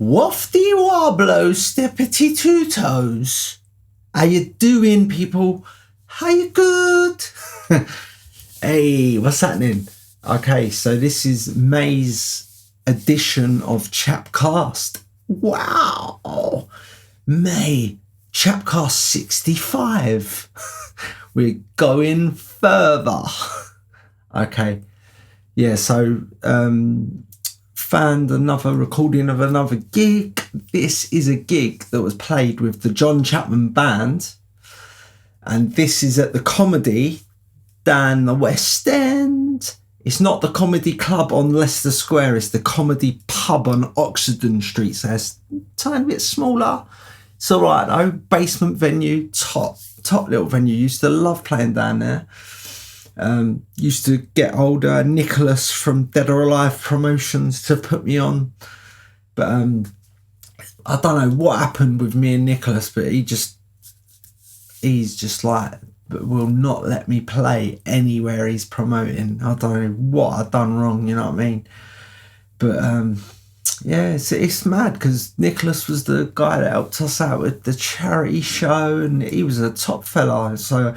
Wafty wobble, steppity two toes. How you doing, people? How you good? Hey, what's happening? Okay, so this is May's edition of Chapcast. Wow, May Chapcast 65. We're going further. Okay, yeah. So found another recording of another gig. This is a gig that was played with the John Chapman band, and this is at the Comedy down the West End. It's not the Comedy Club on Leicester Square, it's the Comedy Pub on Oxenden Street, so it's a tiny bit smaller. It's all right though, basement venue, top little venue. Used to love playing down there. Used to get older Nicholas from Dead or Alive Promotions to put me on, but I don't know what happened with me and Nicholas, but he's just like, will not let me play anywhere he's promoting. I don't know what I've done wrong, you know what I mean? But yeah, it's mad because Nicholas was the guy that helped us out with the charity show, and he was a top fella. So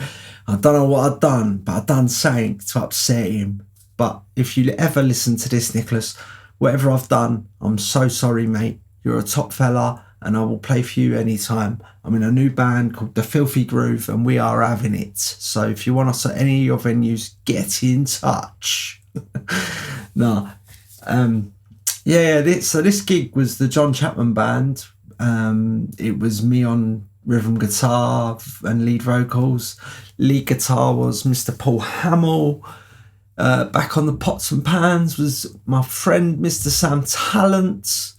I don't know what I've done, but I've done something to upset him. But if you ever listen to this, Nicholas, whatever I've done, I'm so sorry, mate. You're a top fella, and I will play for you anytime. I'm in a new band called The Filthy Groove, and we are having it. So if you want us at any of your venues, get in touch. No. So this gig was the John Chapman band. It was me on rhythm guitar and lead vocals. Lead guitar was Mr. Paul Hamill. Back on the pots and pans was my friend Mr. Sam Talent.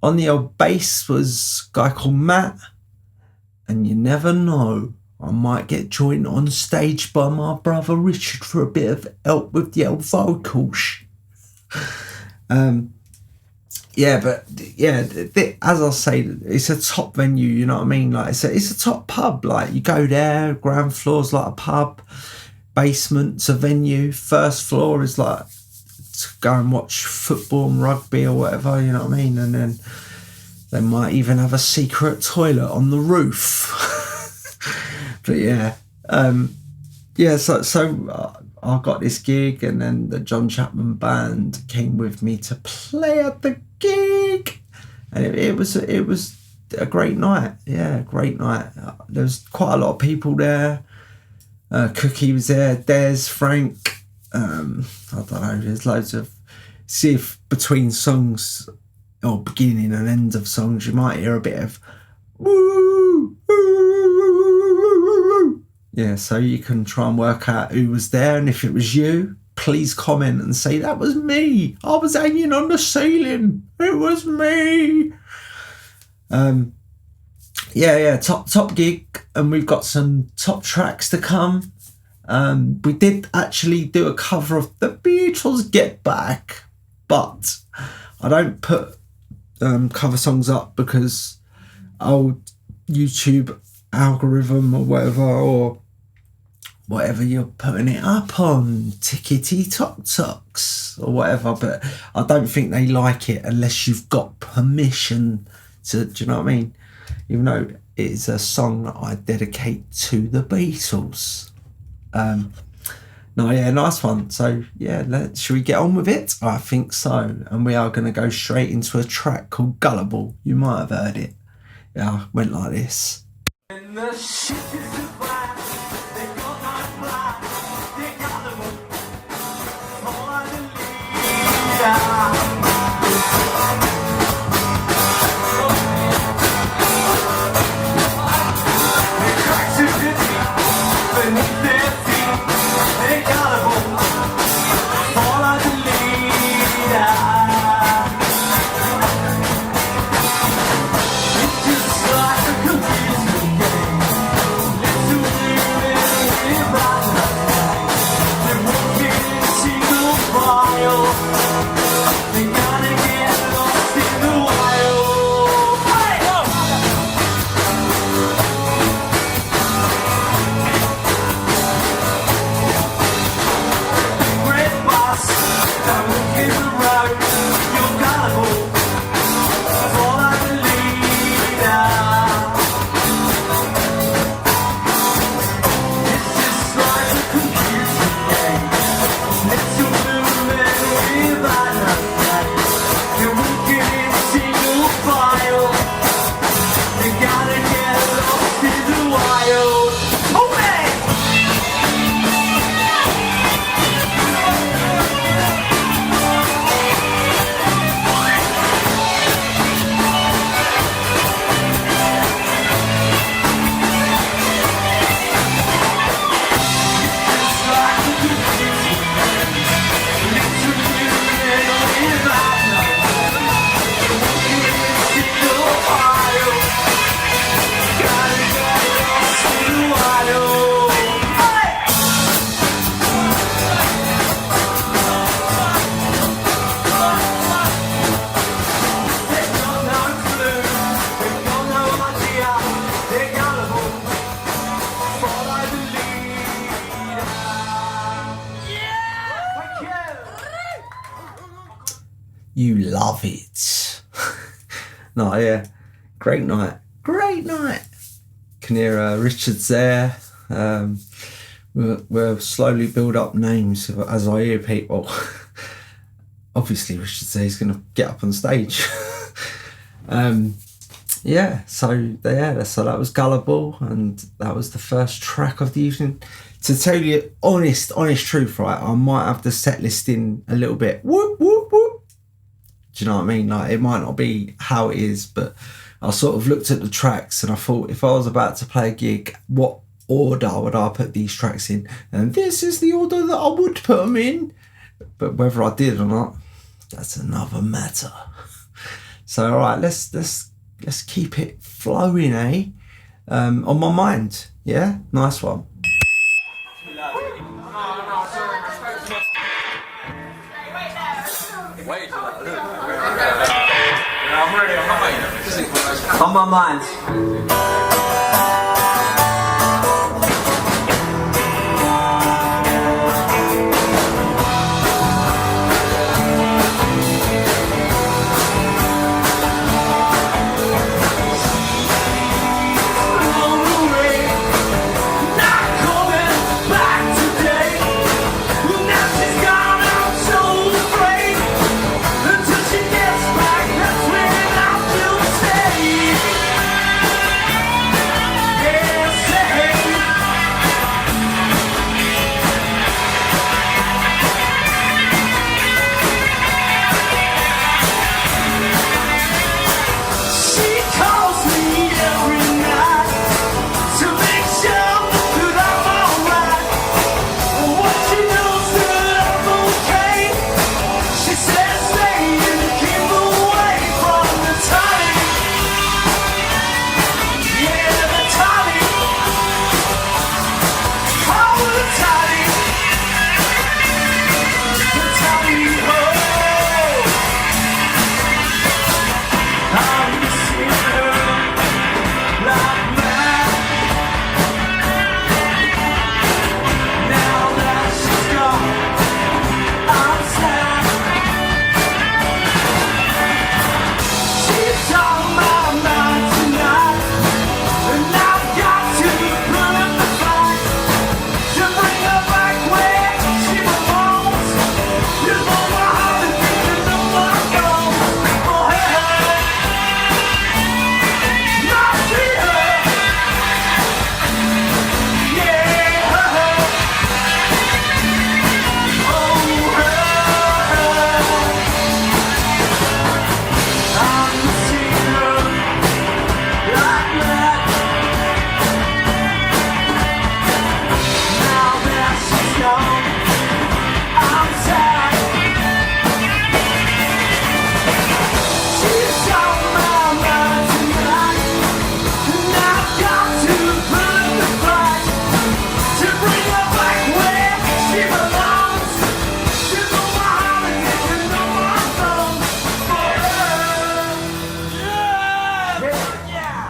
On the old bass was a guy called Matt. And you never know, I might get joined on stage by my brother Richard for a bit of help with the old vocals. As I say, it's a top venue, you know what I mean? Like it's a top pub. Like you go there, ground floor's like a pub, basement's a venue, first floor is like to go and watch football and rugby or whatever, you know what I mean? And then they might even have a secret toilet on the roof. But so I got this gig, and then the John Chapman band came with me to play at the gig, and it was a great night. Yeah, great night. There was quite a lot of people there. Cookie was there, Des, Frank. I don't know. There's loads of. See if between songs or beginning and end of songs, you might hear a bit of woo, woo, woo. Yeah, so you can try and work out who was there, and if it was you, please comment and say that was me. I was hanging on the ceiling. It was me. Top gig, and we've got some top tracks to come. We did actually do a cover of the Beatles' Get Back, but I don't put cover songs up because old YouTube algorithm or whatever you're putting it up on, tickety talks or whatever, but I don't think they like it unless you've got permission to, do you know what I mean? Even though it's a song that I dedicate to the Beatles. Nice one. So should we get on with it? I think so. And we are going to go straight into a track called Gullible. You might have heard it. Yeah, it went like this. And the ship is a black, they go not black, they gullible, follow the leader. Beneath their feet, they gullible, follow the leader. It's just like a confusing game. You love it. No, yeah. Great night. Can hear Richard's there. We'll slowly build up names as I hear people. Obviously, Richard says he's going to get up on stage. So that was Gullible, and that was the first track of the evening. To tell you honest truth, right, I might have the set listing a little bit whoop whoop whoop. Do you know what I mean? Like, it might not be how it is, but I sort of looked at the tracks and I thought, if I was about to play a gig, what order would I put these tracks in? And this is the order that I would put them in. But whether I did or not, that's another matter. So all right, let's keep it flowing, eh? On my mind, yeah, nice one. On my mind.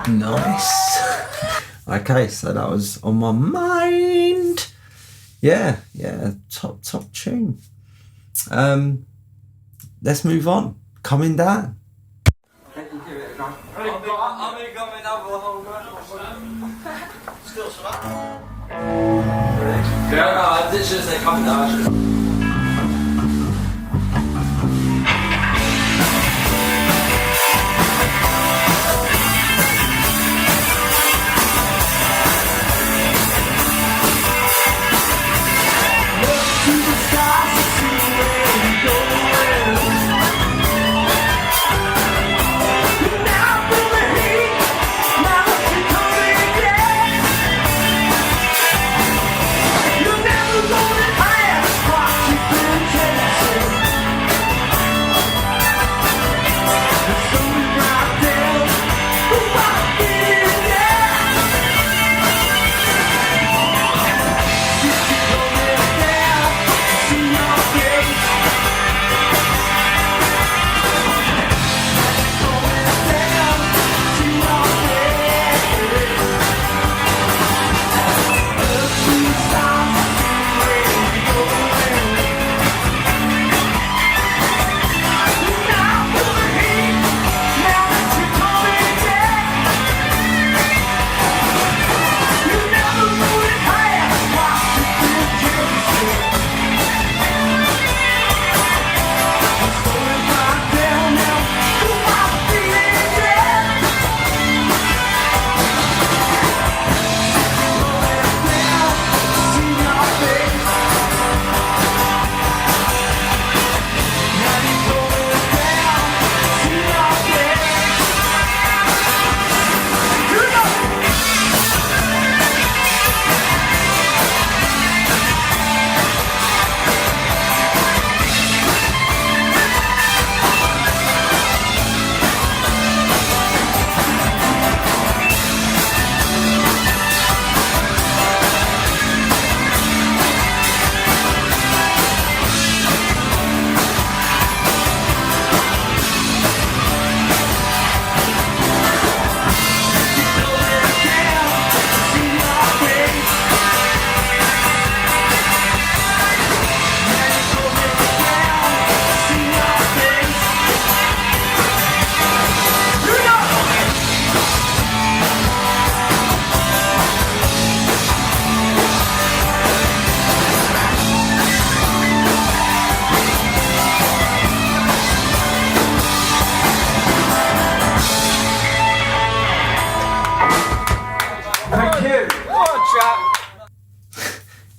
Nice. Okay, so that was On My Mind. Yeah, top tune. Let's move on. Coming Down. Ja, dit is een Coming Down.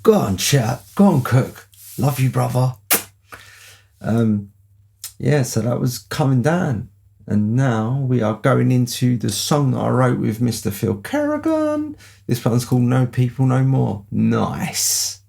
Go on, Chap. Go on, Cook. Love you, brother. Yeah, so that was Coming Down. And now we are going into the song that I wrote with Mr. Phil Kerrigan. This one's called No People No More. Nice.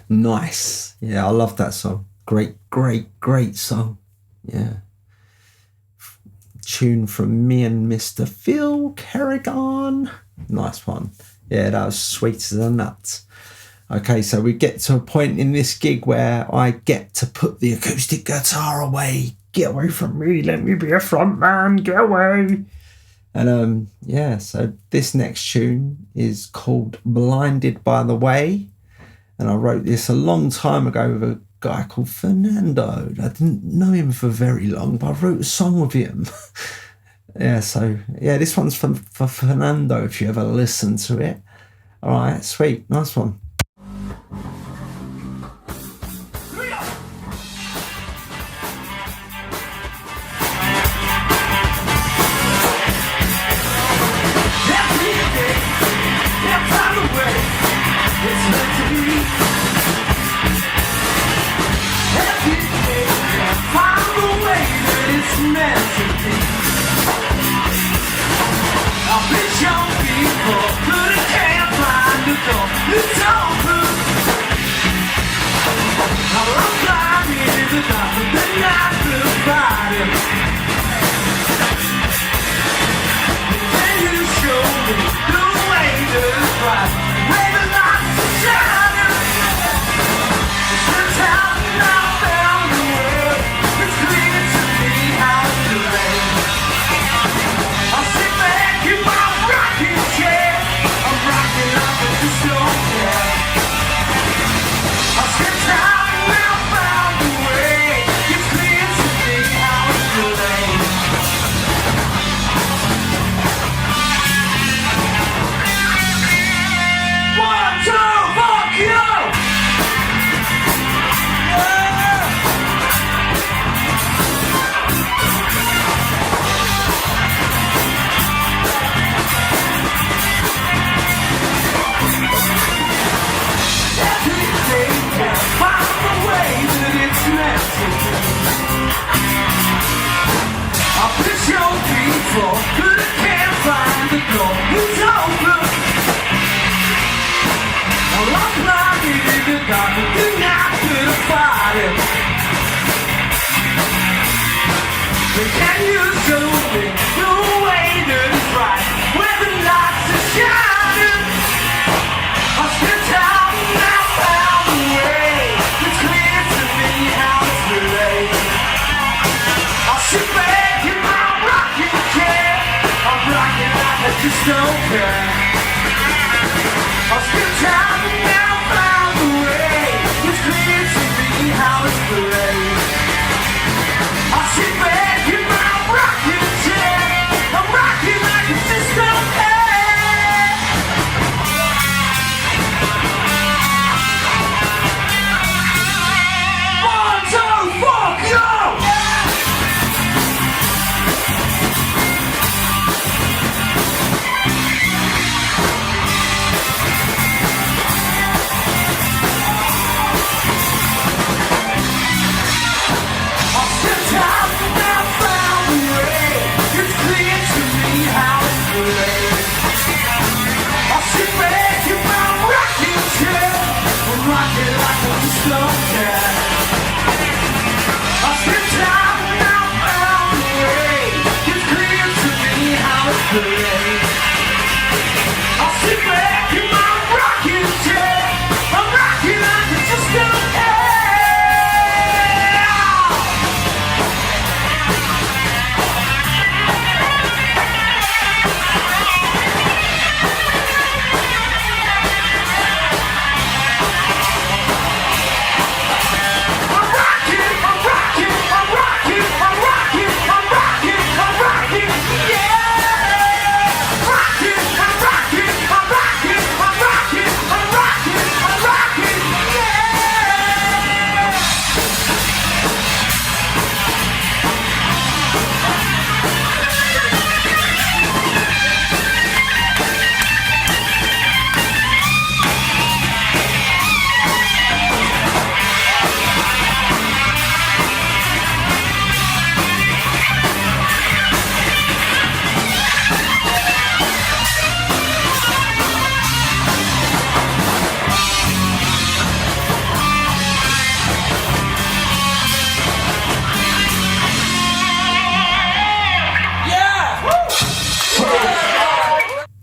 Nice. Yeah, I love that song. Great song. Yeah. Tune from me and Mr. Phil Kerrigan. Nice one. Yeah, that was sweet as a nut. Okay, so we get to a point in this gig where I get to put the acoustic guitar away. Get away from me. Let me be a front man. Get away. And yeah, so this next tune is called Blinded by the Way. And I wrote this a long time ago with a guy called Fernando. I didn't know him for very long, but I wrote a song with him. Yeah, so yeah, this one's for Fernando, if you ever listen to it. All right, sweet, nice one.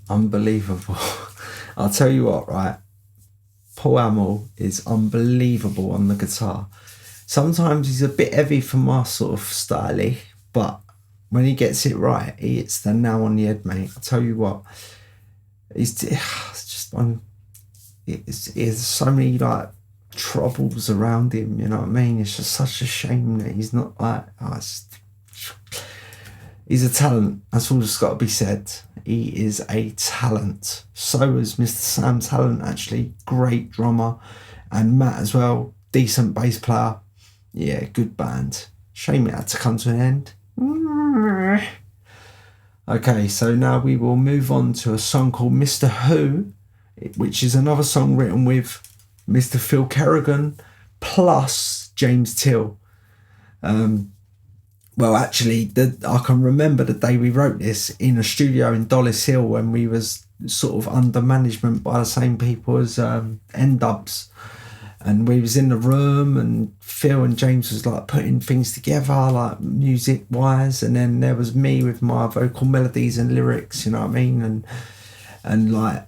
Unbelievable. I'll tell you what, right? Paul Hamill is unbelievable on the guitar. Sometimes he's a bit heavy for my sort of style, but when he gets it right, he hits the nail on the head, mate. I'll tell you what, it's just one. There's so many like troubles around him, you know what I mean? It's just such a shame that he's not like He's a talent. That's all that's got to be said. He is a talent. So is Mr. Sam Talent, actually. Great drummer. And Matt as well. Decent bass player. Yeah, good band. Shame it had to come to an end. Okay, so now we will move on to a song called Mr. Who, which is another song written with Mr. Phil Kerrigan plus James Till. Well, actually, I can remember the day we wrote this in a studio in Dollis Hill when we was sort of under management by the same people as N-Dubs. And we was in the room and Phil and James was like putting things together, like music wise. And then there was me with my vocal melodies and lyrics, you know what I mean? And like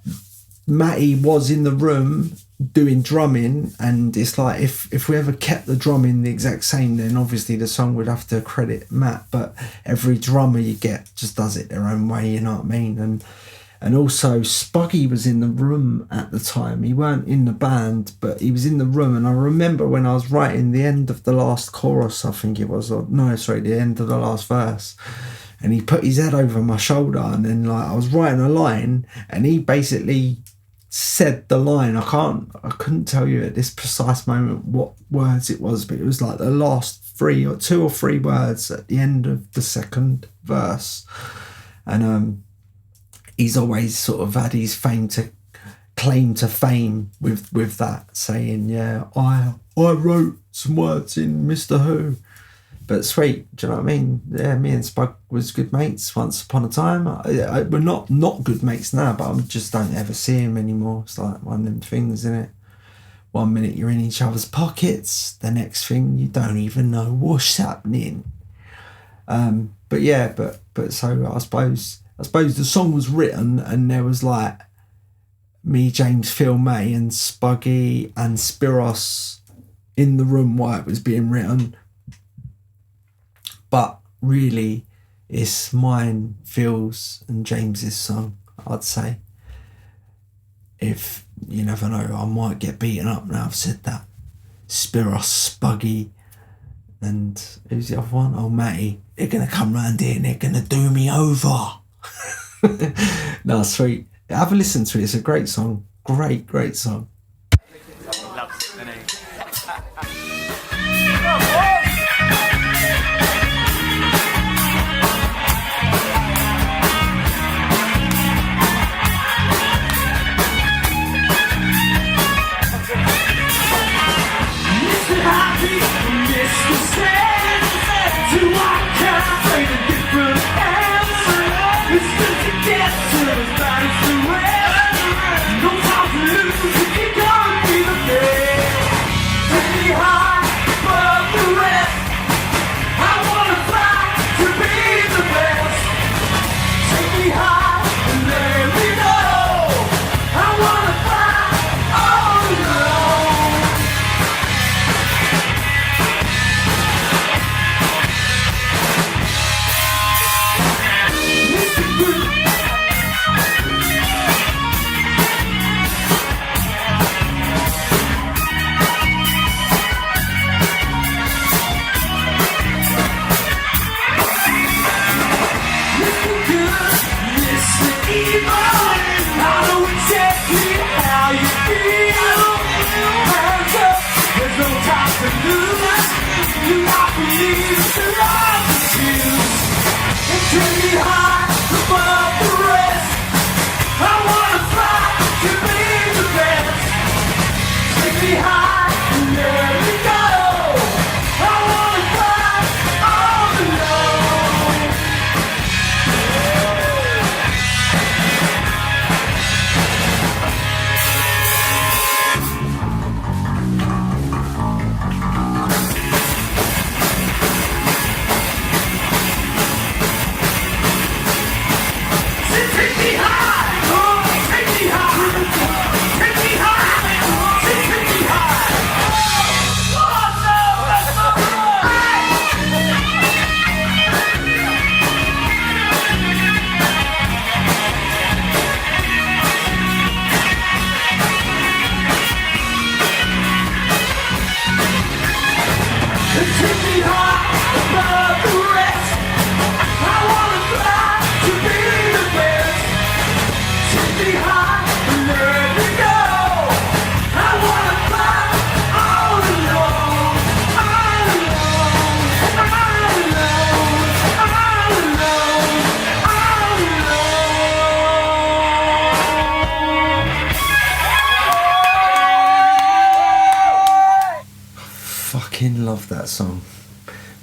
Matty was in the room doing drumming, and it's like if we ever kept the drumming the exact same, then obviously the song would have to credit Matt, but every drummer you get just does it their own way, you know what I mean? And also Spuggy was in the room at the time. He weren't in the band, but he was in the room. And I remember when I was writing the end of the last chorus, I think it was, or no, sorry, the end of the last verse, and he put his head over my shoulder, and then like I was writing a line and he basically said the line. I couldn't tell you at this precise moment what words it was, but it was like the last two or three words at the end of the second verse. And he's always sort of had his claim to fame with that, saying, yeah, I wrote some words in Mr. Who. But sweet, do you know what I mean? Yeah, me and Spug was good mates once upon a time. We're not good mates now, but I just don't ever see him anymore. It's like one of them things, isn't it? 1 minute you're in each other's pockets, the next thing you don't even know what's happening. But yeah, but so I suppose the song was written and there was like me, James, Phil, May and Spuggy and Spiros in the room while it was being written. But really, it's mine, Phil's and James's song, I'd say. If you never know, I might get beaten up now I've said that. Spiros, Spuggy, and who's the other one? Oh, Matty. They're going to come round here and they're going to do me over. No, sweet. Have a listen to it. It's a great song. Great song.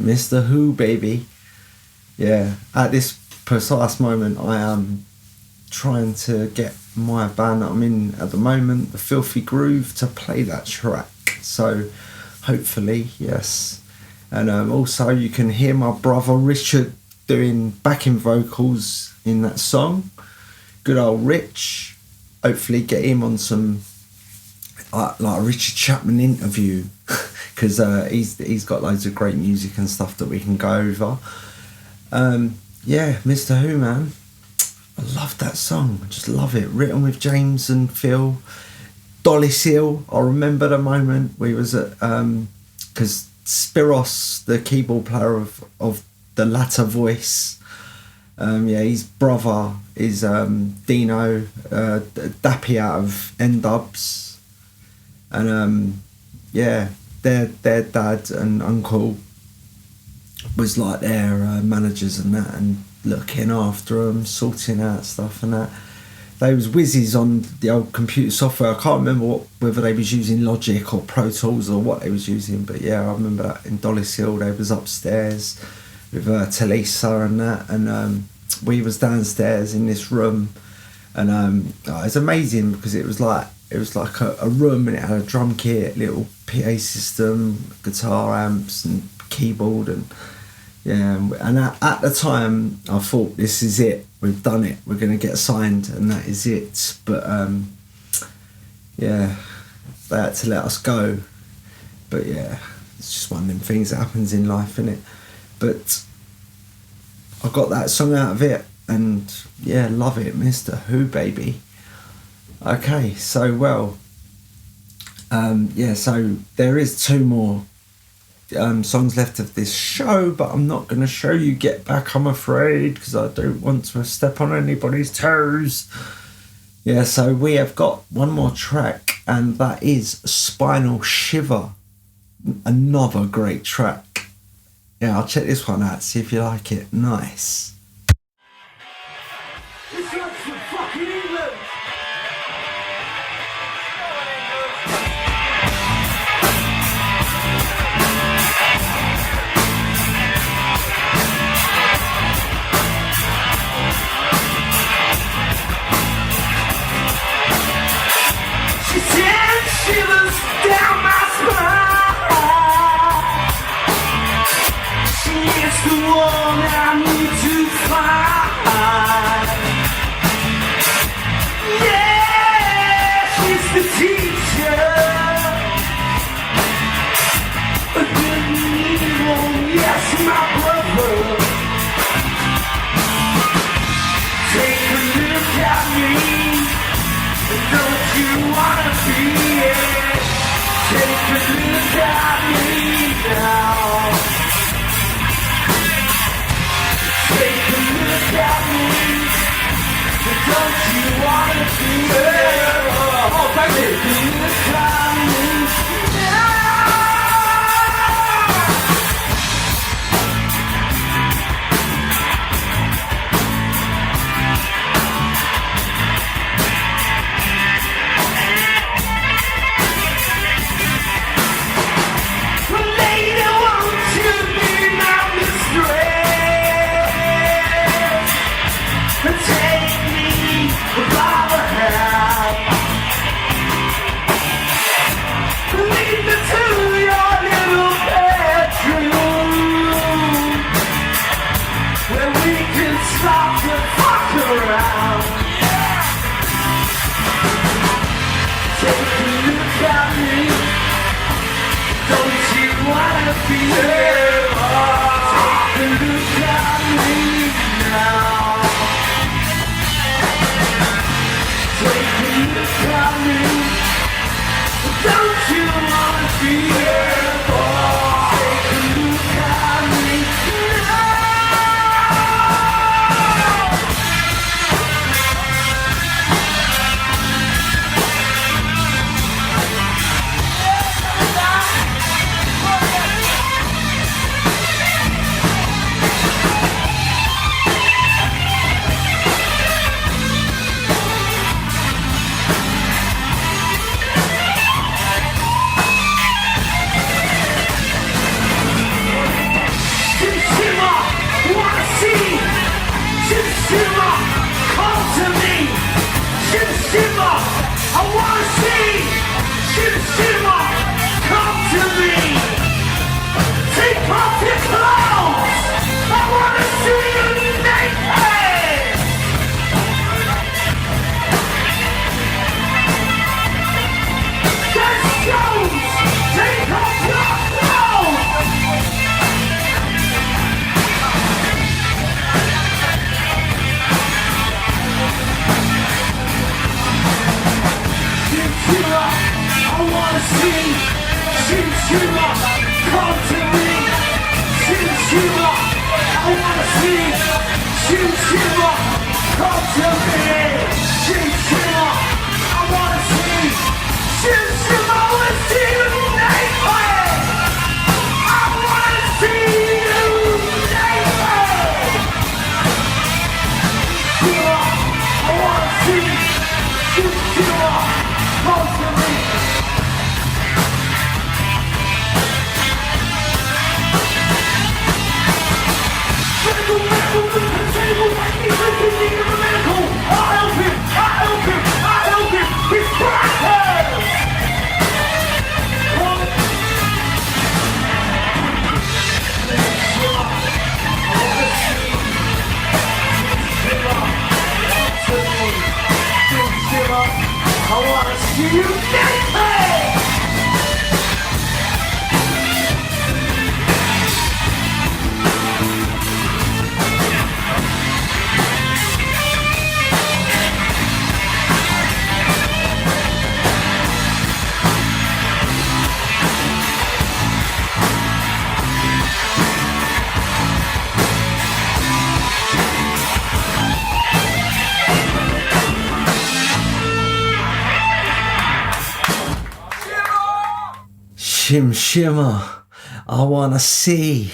Mr. Who, baby. Yeah, at this precise moment, I am trying to get my band that I'm in at the moment, the Filthy Groove, to play that track. So hopefully, yes. And also you can hear my brother Richard doing backing vocals in that song. Good old Rich. Hopefully get him on some like a Richard Chapman interview, because he's got loads of great music and stuff that we can go over. Yeah, Mr. Who, man. I love that song. I just love it. Written with James and Phil. Dolly Seal. I remember the moment we was at because Spiros, the keyboard player of the latter voice, his brother is Dino Dappy out of N-Dubs, and their dad and uncle was like their managers and that, and looking after them, sorting out stuff and that. They was whizzes on the old computer software. I can't remember whether they was using Logic or Pro Tools or what they was using, but yeah, I remember that in Dolly Seal they was upstairs with Talisa and that, and we was downstairs in this room, and it was amazing because it was like a room, and it had a drum kit, little PA system, guitar amps and keyboard, and yeah, and at the time I thought, this is it, we've done it, we're going to get signed and that is it. But yeah, they had to let us go. But yeah, it's just one of them things that happens in life, innit? But I got that song out of it, and yeah, love it. Mr. Who, baby. Okay, so so there is 2 more songs left of this show, but I'm not going to show you Get Back, I'm afraid, because I don't want to step on anybody's toes. Yeah, so we have got one more track, and that is Spinal Shiver. Another great track. Yeah, I'll check this one out, see if you like it. Nice. It's like some fucking England. She sends shivers down my spine. She is the one I need to find. Yeah, she's the teacher. A good evil, yes, my brother. Take a look at me. Don't you wanna be it? Take a look at me now. Take a look at me. Don't you wanna be it? Oh, thank you. Take a look at me now. Lady, won't you be my mistress? And take me by the hand. Lead me to your little bedroom, where we can stop to fuck around. Take a look at me. Don't you wanna be there? Take a look at me now. Take a look at me. Don't you wanna be there? Take a look at me now. shimmer, I wanna see. Shim shimmer, come to me. Shim shimmer, I wanna see. Shim shimmer, I wanna see you naked. I wanna see you naked. Shimmer, I wanna see. Shim shimmer, come to me. I wanna see you naked! Shim shimmer, I wanna see.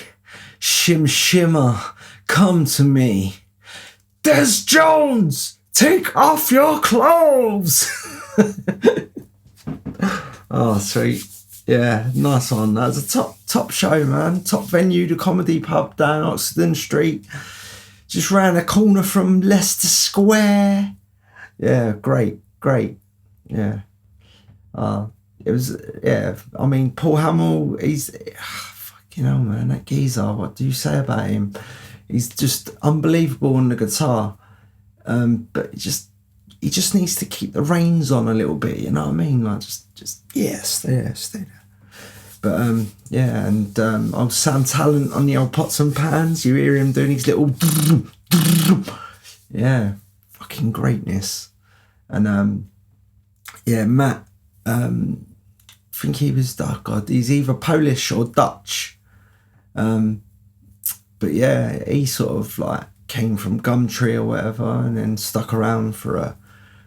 Shim shimmer, come to me. Des Jones, take off your clothes. Oh, sweet. Yeah, nice one. That was a top show, man. Top venue, the Comedy Pub down Oxford Street. Just round the corner from Leicester Square. Yeah, great. Yeah. It was, yeah, I mean, Paul Hamill, he's, fucking hell, man, that geezer, what do you say about him? He's just unbelievable on the guitar, but he just needs to keep the reins on a little bit, you know what I mean? Like, stay there. But, yeah, and old Sam Talent on the old pots and pans, you hear him doing his little, yeah, fucking greatness. And, yeah, Matt, I think he was, oh God, he's either Polish or Dutch. But yeah, he sort of like came from Gumtree or whatever and then stuck around for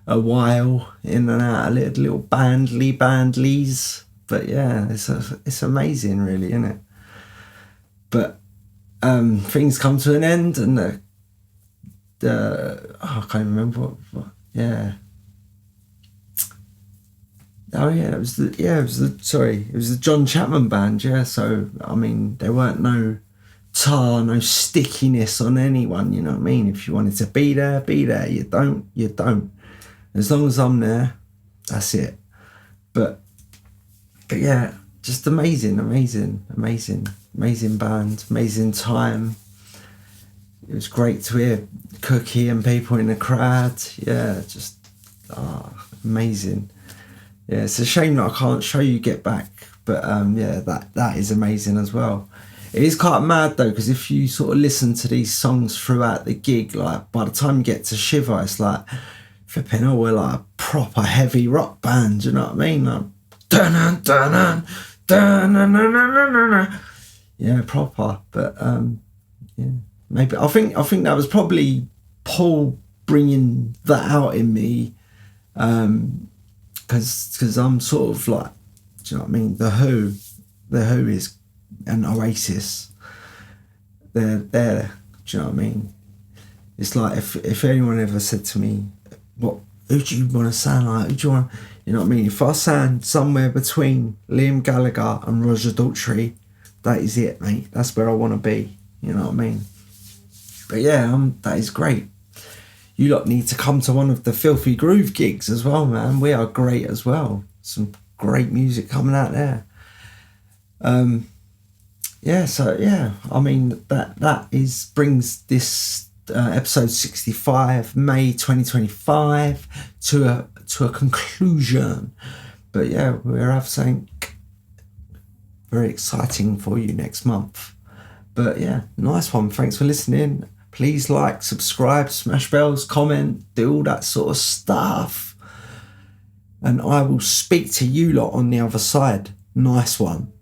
a while in and out of little bandlies. But yeah, it's amazing really, isn't it? But things come to an end and I can't remember what yeah. Oh yeah, it was the John Chapman band, yeah. So I mean, there weren't no tar, no stickiness on anyone, you know what I mean? If you wanted to be there. You don't. As long as I'm there, that's it. But yeah, just amazing band, amazing time. It was great to hear Cookie and people in the crowd. Yeah, just amazing. Yeah, it's a shame that I can't show you Get Back, but yeah, that is amazing as well. It is quite mad though, because if you sort of listen to these songs throughout the gig, like by the time you get to Shiver, it's like, flipping hell, we're like a proper heavy rock band, you know what I mean? Like, dun dun dun, yeah, proper. But yeah, maybe I think that was probably Paul bringing that out in me. Because I'm sort of like, do you know what I mean? The Who is an Oasis. They're there, do you know what I mean? It's like if anyone ever said to me, who do you want to sound like? Who do you want? You know what I mean? If I sound somewhere between Liam Gallagher and Roger Daltrey, that is it, mate. That's where I want to be. You know what I mean? But yeah, that is great. You lot need to come to one of the Filthy Groove gigs as well, man. We are great as well. Some great music coming out there. Yeah, so yeah, I mean that brings this episode 65, May 2025, to a conclusion. But yeah, we'll have something very exciting for you next month. But yeah, nice one. Thanks for listening. Please like, subscribe, smash bells, comment, do all that sort of stuff. And I will speak to you lot on the other side. Nice one.